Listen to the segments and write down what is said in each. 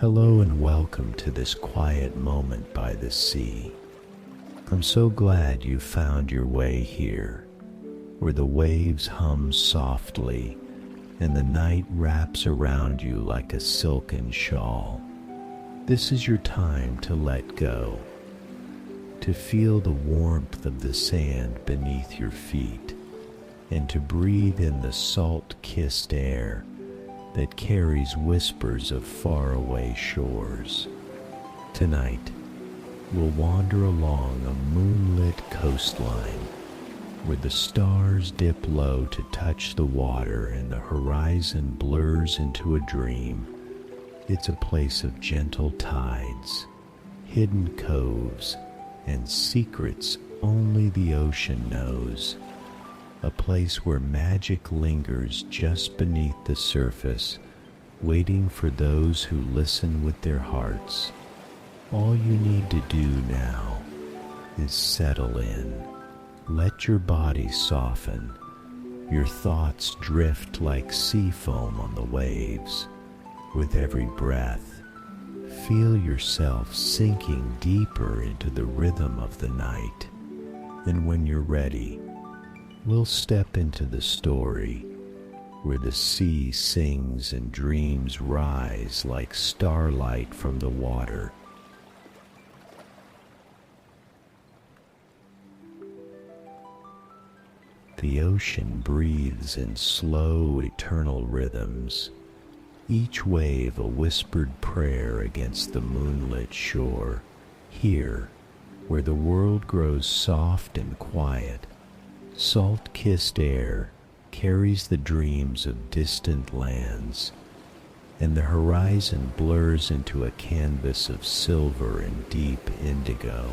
Hello and welcome to this quiet moment by the sea. I'm so glad you found your way here, where the waves hum softly and the night wraps around you like a silken shawl. This is your time to let go, to feel the warmth of the sand beneath your feet, and to breathe in the salt-kissed air that carries whispers of faraway shores. Tonight, we'll wander along a moonlit coastline where the stars dip low to touch the water and the horizon blurs into a dream. It's a place of gentle tides, hidden coves, and secrets only the ocean knows. A place where magic lingers just beneath the surface, waiting for those who listen with their hearts. All you need to do now is settle in. Let your body soften. Your thoughts drift like sea foam on the waves. With every breath, feel yourself sinking deeper into the rhythm of the night. And when you're ready, we'll step into the story where the sea sings and dreams rise like starlight from the water. The ocean breathes in slow, eternal rhythms, each wave a whispered prayer against the moonlit shore. Here, where the world grows soft and quiet, salt-kissed air carries the dreams of distant lands, and the horizon blurs into a canvas of silver and deep indigo.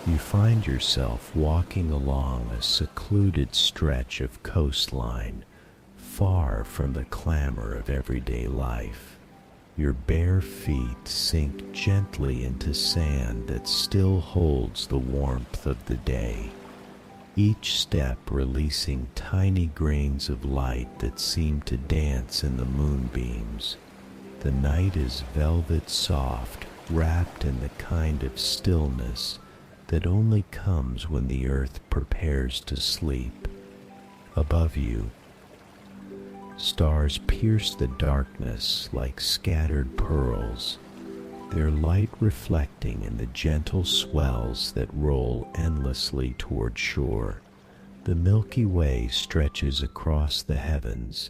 You find yourself walking along a secluded stretch of coastline, far from the clamor of everyday life. Your bare feet sink gently into sand that still holds the warmth of the day, each step releasing tiny grains of light that seem to dance in the moonbeams. The night is velvet soft, wrapped in the kind of stillness that only comes when the earth prepares to sleep. Above you, stars pierce the darkness like scattered pearls, their light reflecting in the gentle swells that roll endlessly toward shore. The Milky Way stretches across the heavens,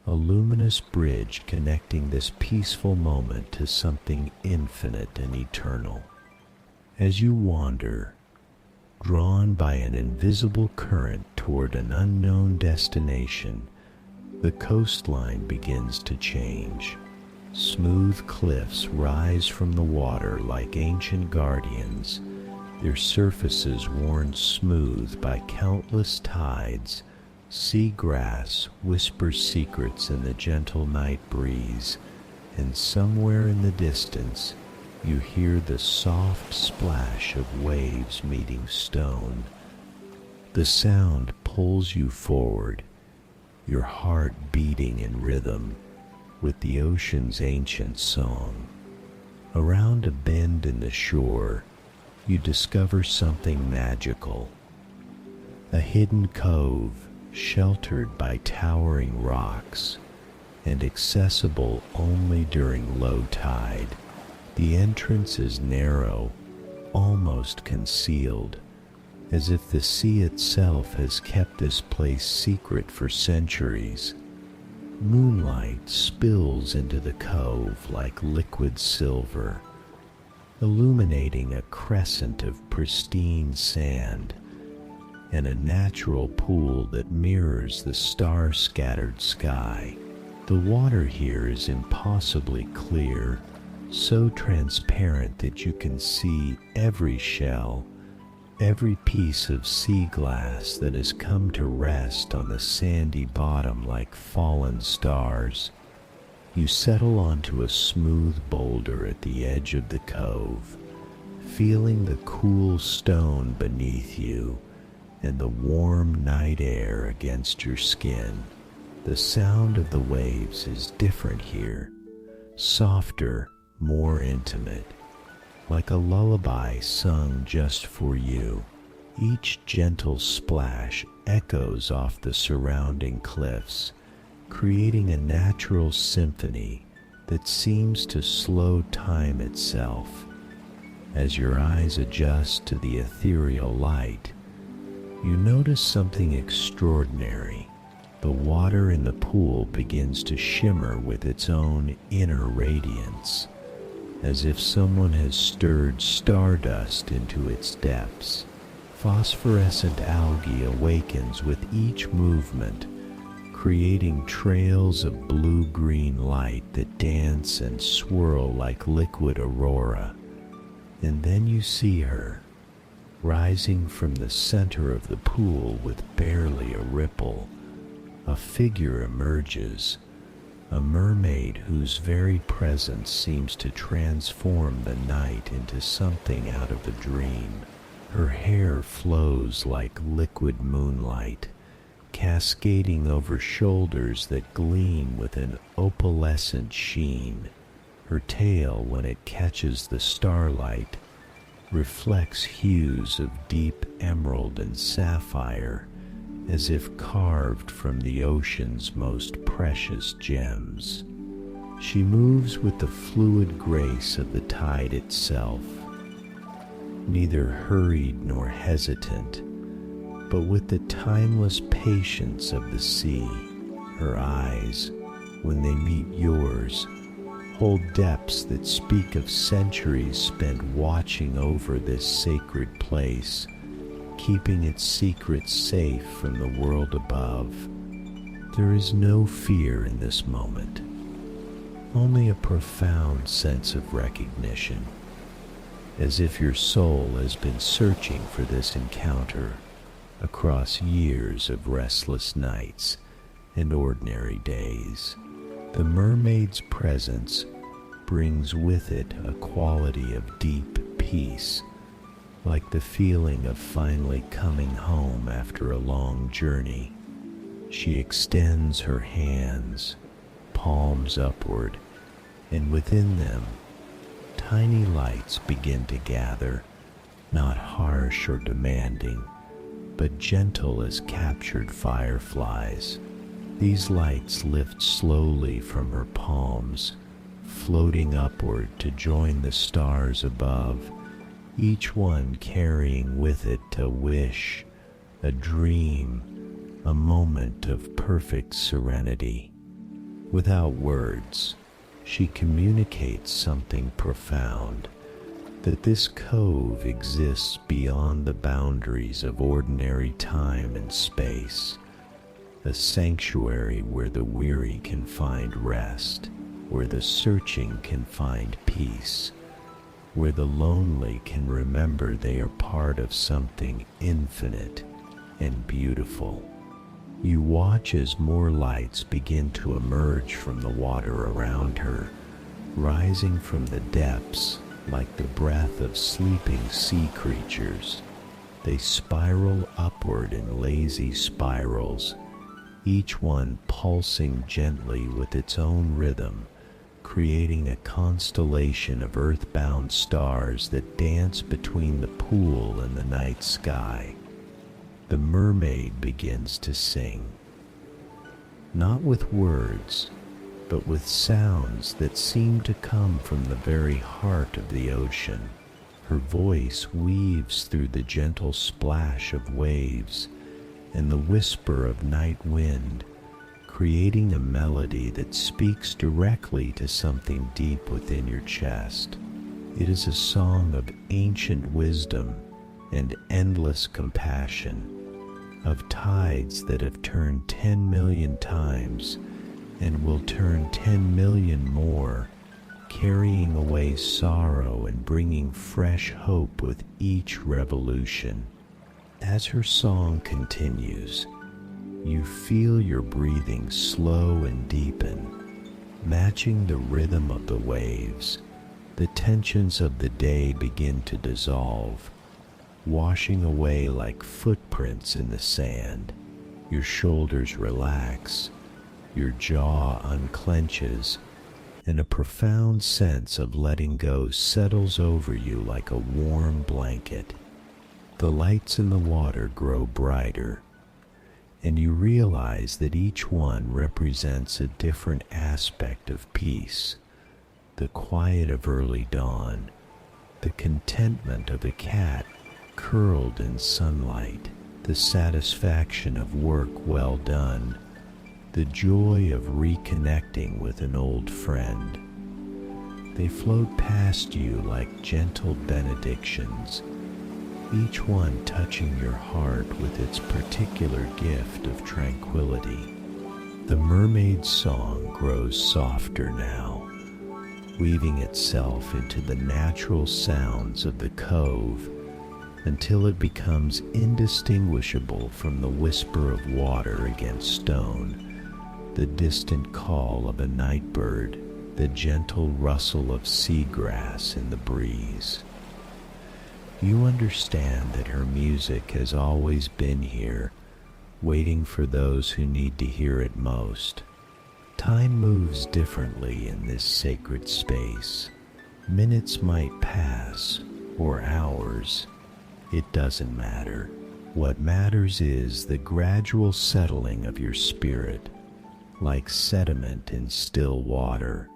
a luminous bridge connecting this peaceful moment to something infinite and eternal. As you wander, drawn by an invisible current toward an unknown destination, the coastline begins to change. Smooth cliffs rise from the water like ancient guardians, their surfaces worn smooth by countless tides. Seagrass whispers secrets in the gentle night breeze, and somewhere in the distance, you hear the soft splash of waves meeting stone. The sound pulls you forward, your heart beating in rhythm with the ocean's ancient song. Around a bend in the shore, you discover something magical. A hidden cove sheltered by towering rocks and accessible only during low tide. The entrance is narrow, almost concealed, as if the sea itself has kept this place secret for centuries. Moonlight spills into the cove like liquid silver, illuminating a crescent of pristine sand and a natural pool that mirrors the star-scattered sky. The water here is impossibly clear, so transparent that you can see every shell, every piece of sea glass that has come to rest on the sandy bottom like fallen stars. You settle onto a smooth boulder at the edge of the cove, feeling the cool stone beneath you and the warm night air against your skin. The sound of the waves is different here, softer more intimate, like a lullaby sung just for you. Each gentle splash echoes off the surrounding cliffs, creating a natural symphony that seems to slow time itself. As your eyes adjust to the ethereal light, you notice something extraordinary. The water in the pool begins to shimmer with its own inner radiance, as if someone has stirred stardust into its depths. Phosphorescent algae awakens with each movement, creating trails of blue-green light that dance and swirl like liquid aurora. And then you see her, rising from the center of the pool with barely a ripple. A figure emerges, a mermaid whose very presence seems to transform the night into something out of a dream. Her hair flows like liquid moonlight, cascading over shoulders that gleam with an opalescent sheen. Her tail, when it catches the starlight, reflects hues of deep emerald and sapphire, as if carved from the ocean's most precious gems. She moves with the fluid grace of the tide itself, neither hurried nor hesitant, but with the timeless patience of the sea. Her eyes, when they meet yours, hold depths that speak of centuries spent watching over this sacred place, keeping its secrets safe from the world above. There is no fear in this moment, only a profound sense of recognition, as if your soul has been searching for this encounter across years of restless nights and ordinary days. The mermaid's presence brings with it a quality of deep peace, like the feeling of finally coming home after a long journey. She extends her hands, palms upward, and within them, tiny lights begin to gather, not harsh or demanding, but gentle as captured fireflies. These lights lift slowly from her palms, floating upward to join the stars above, each one carrying with it a wish, a dream, a moment of perfect serenity. Without words, she communicates something profound, that this cove exists beyond the boundaries of ordinary time and space, a sanctuary where the weary can find rest, where the searching can find peace, where the lonely can remember they are part of something infinite and beautiful. You watch as more lights begin to emerge from the water around her, rising from the depths like the breath of sleeping sea creatures. They spiral upward in lazy spirals, each one pulsing gently with its own rhythm, creating a constellation of earthbound stars that dance between the pool and the night sky. The mermaid begins to sing, not with words, but with sounds that seem to come from the very heart of the ocean. Her voice weaves through the gentle splash of waves and the whisper of night wind, creating a melody that speaks directly to something deep within your chest. It is a song of ancient wisdom and endless compassion, of tides that have turned 10 million times and will turn 10 million more, carrying away sorrow and bringing fresh hope with each revolution. As her song continues, you feel your breathing slow and deepen, matching the rhythm of the waves. The tensions of the day begin to dissolve, washing away like footprints in the sand. Your shoulders relax, your jaw unclenches, and a profound sense of letting go settles over you like a warm blanket. The lights in the water grow brighter, and you realize that each one represents a different aspect of peace: the quiet of early dawn, the contentment of a cat curled in sunlight, the satisfaction of work well done, the joy of reconnecting with an old friend. They float past you like gentle benedictions, each one touching your heart with its particular gift of tranquility. The mermaid's song grows softer now, weaving itself into the natural sounds of the cove until it becomes indistinguishable from the whisper of water against stone, the distant call of a night bird, the gentle rustle of seagrass in the breeze. You understand that her music has always been here, waiting for those who need to hear it most. Time moves differently in this sacred space. Minutes might pass, or hours. It doesn't matter. What matters is the gradual settling of your spirit, like sediment in still water,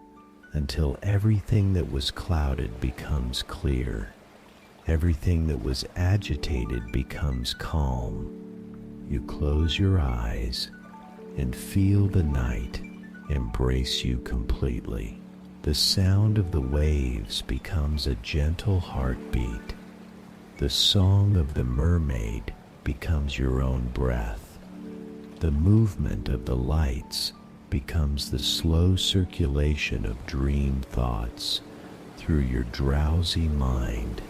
until everything that was clouded becomes clear. Everything that was agitated becomes calm. You close your eyes and feel the night embrace you completely. The sound of the waves becomes a gentle heartbeat. The song of the mermaid becomes your own breath. The movement of the lights becomes the slow circulation of dream thoughts through your drowsy mind.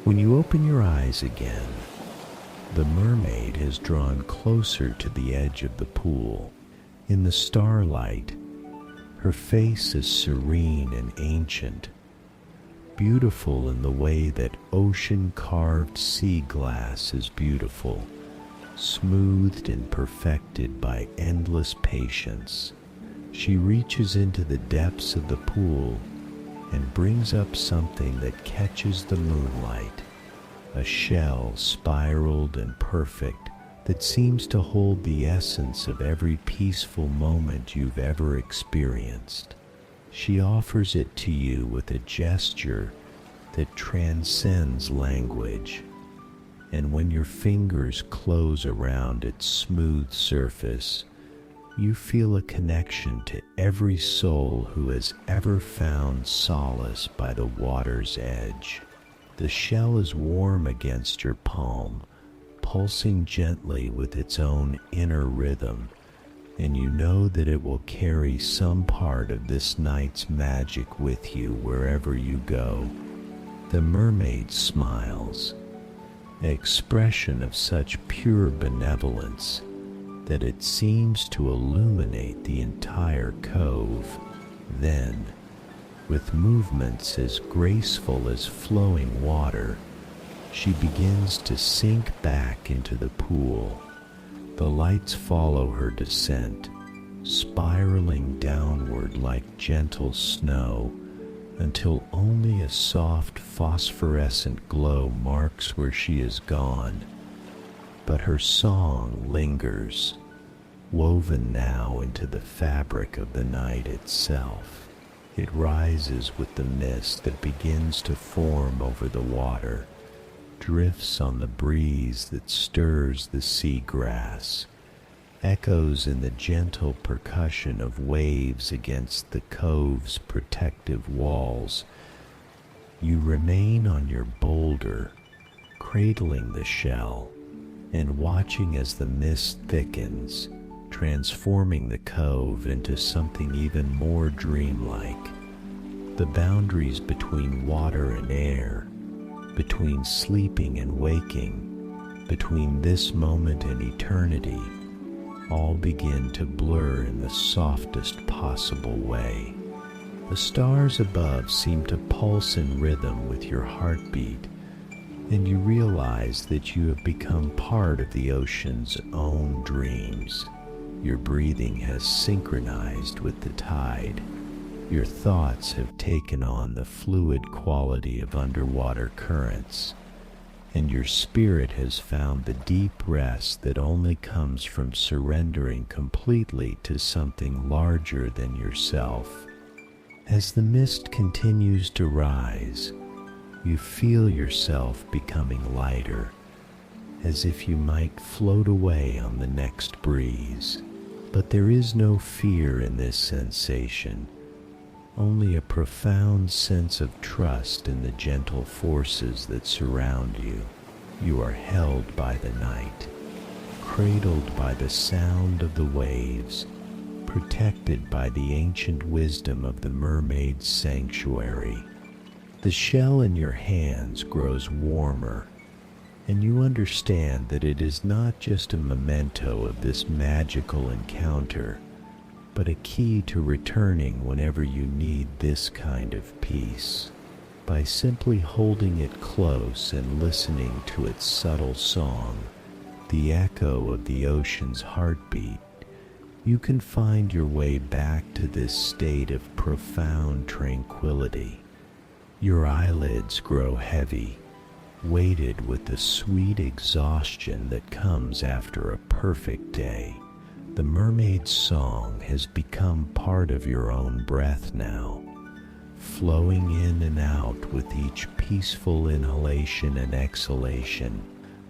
When you open your eyes again, the mermaid has drawn closer to the edge of the pool. In the starlight, her face is serene and ancient, beautiful in the way that ocean-carved sea glass is beautiful, smoothed and perfected by endless patience. She reaches into the depths of the pool and brings up something that catches the moonlight, a shell spiraled and perfect that seems to hold the essence of every peaceful moment you've ever experienced. She offers it to you with a gesture that transcends language, and when your fingers close around its smooth surface, you feel a connection to every soul who has ever found solace by the water's edge. The shell is warm against your palm, pulsing gently with its own inner rhythm, and you know that it will carry some part of this night's magic with you wherever you go. The mermaid smiles, an expression of such pure benevolence that it seems to illuminate the entire cove. Then, with movements as graceful as flowing water, she begins to sink back into the pool. The lights follow her descent, spiraling downward like gentle snow, until only a soft phosphorescent glow marks where she is gone. But her song lingers, woven now into the fabric of the night itself. It rises with the mist that begins to form over the water, drifts on the breeze that stirs the seagrass, echoes in the gentle percussion of waves against the cove's protective walls. You remain on your boulder, cradling the shell, and watching as the mist thickens, transforming the cove into something even more dreamlike. The boundaries between water and air, between sleeping and waking, between this moment and eternity, all begin to blur in the softest possible way. The stars above seem to pulse in rhythm with your heartbeat, and you realize that you have become part of the ocean's own dreams. Your breathing has synchronized with the tide, Your thoughts have taken on the fluid quality of underwater currents, and your spirit has found the deep rest that only comes from surrendering completely to something larger than yourself. As the mist continues to rise, you feel yourself becoming lighter, as if you might float away on the next breeze. But there is no fear in this sensation, only a profound sense of trust in the gentle forces that surround you. You are held by the night, cradled by the sound of the waves, protected by the ancient wisdom of the mermaid's sanctuary. The shell in your hands grows warmer, and you understand that it is not just a memento of this magical encounter, but a key to returning whenever you need this kind of peace. By simply holding it close and listening to its subtle song, the echo of the ocean's heartbeat, you can find your way back to this state of profound tranquility. Your eyelids grow heavy, weighted with the sweet exhaustion that comes after a perfect day. The mermaid's song has become part of your own breath now, flowing in and out with each peaceful inhalation and exhalation.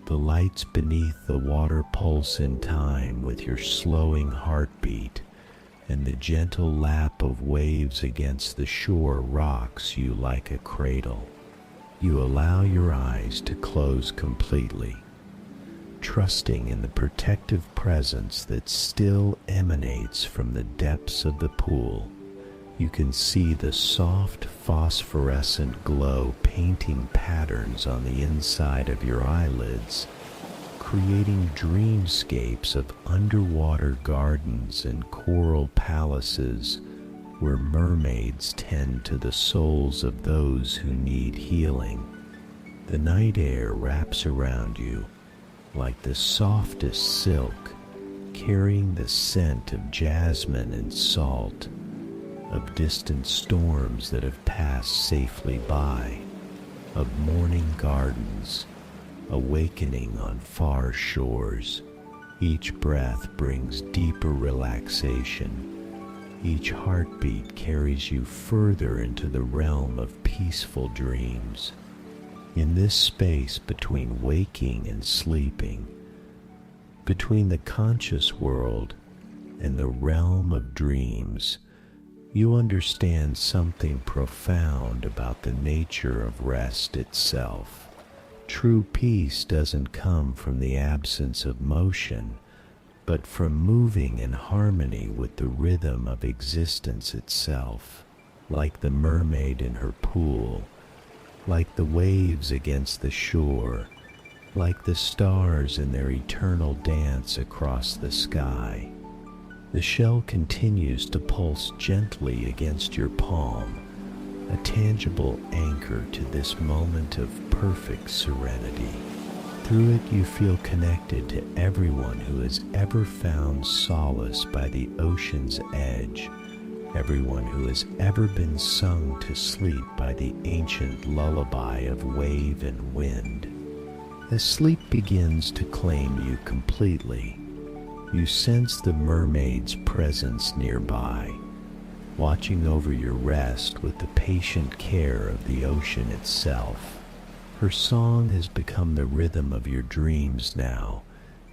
The lights beneath the water pulse in time with your slowing heartbeat, and the gentle lap of waves against the shore rocks you like a cradle. You allow your eyes to close completely, trusting in the protective presence that still emanates from the depths of the pool. You can see the soft phosphorescent glow painting patterns on the inside of your eyelids, creating dreamscapes of underwater gardens and coral palaces where mermaids tend to the souls of those who need healing. The night air wraps around you like the softest silk, carrying the scent of jasmine and salt, of distant storms that have passed safely by, of morning gardens awakening on far shores. Each breath brings deeper relaxation. Each heartbeat carries you further into the realm of peaceful dreams. In this space between waking and sleeping, between the conscious world and the realm of dreams, you understand something profound about the nature of rest itself. True peace doesn't come from the absence of motion, but from moving in harmony with the rhythm of existence itself, like the mermaid in her pool, like the waves against the shore, like the stars in their eternal dance across the sky. The shell continues to pulse gently against your palm, a tangible anchor to this moment of perfect serenity. Through it you feel connected to everyone who has ever found solace by the ocean's edge, everyone who has ever been sung to sleep by the ancient lullaby of wave and wind. As sleep begins to claim you completely, you sense the mermaid's presence nearby, watching over your rest with the patient care of the ocean itself. Her song has become the rhythm of your dreams now,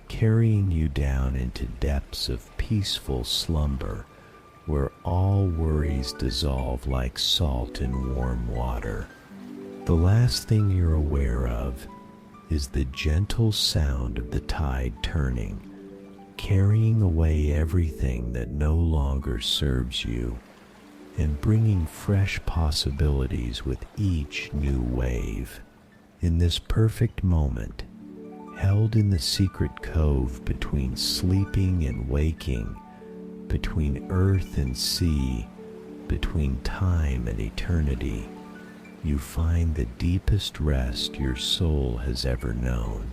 carrying you down into depths of peaceful slumber, where all worries dissolve like salt in warm water. The last thing you're aware of is the gentle sound of the tide turning, carrying away everything that no longer serves you, and bringing fresh possibilities with each new wave. In this perfect moment, held in the secret cove between sleeping and waking, between earth and sea, between time and eternity, you find the deepest rest your soul has ever known.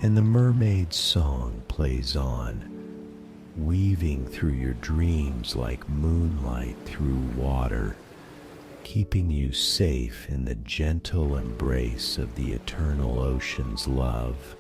And the mermaid's song plays on, weaving through your dreams like moonlight through water, keeping you safe in the gentle embrace of the eternal ocean's love.